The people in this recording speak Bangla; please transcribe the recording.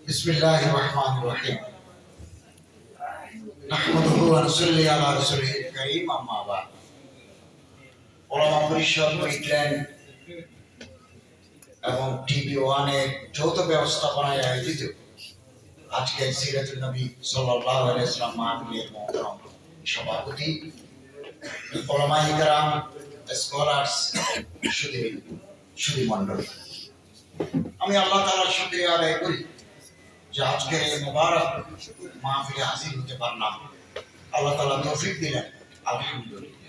বিসমিল্লাহির রহমানির রহিম নাহমাদুহু ওয়া নুসাল্লি আলা রাসূলিল কারীম আম্মা বা'দ। ওলামা পরিষদ উইকল্যান্ড এবং টিভি ওয়ানের যৌথ ব্যবস্থাপনায় আয়োজিত আজকের সিরাতুন নবী সাল্লাল্লাহু আলাইহি ওয়াসাল্লাম মাহফিলের মুহতারাম সভাপতি, ওলামায়ে কেরাম, স্কলার্স, সুধী মণ্ডল, আমি আল্লাহ তাআলার শুকরিয়া আদায় করি যে আজকের এই মুবারক মাহফিলে হাজির হতে পারলাম। আল্লাহ তাআলা তৌফিক দিলেন, আলহামদুলিল্লাহ।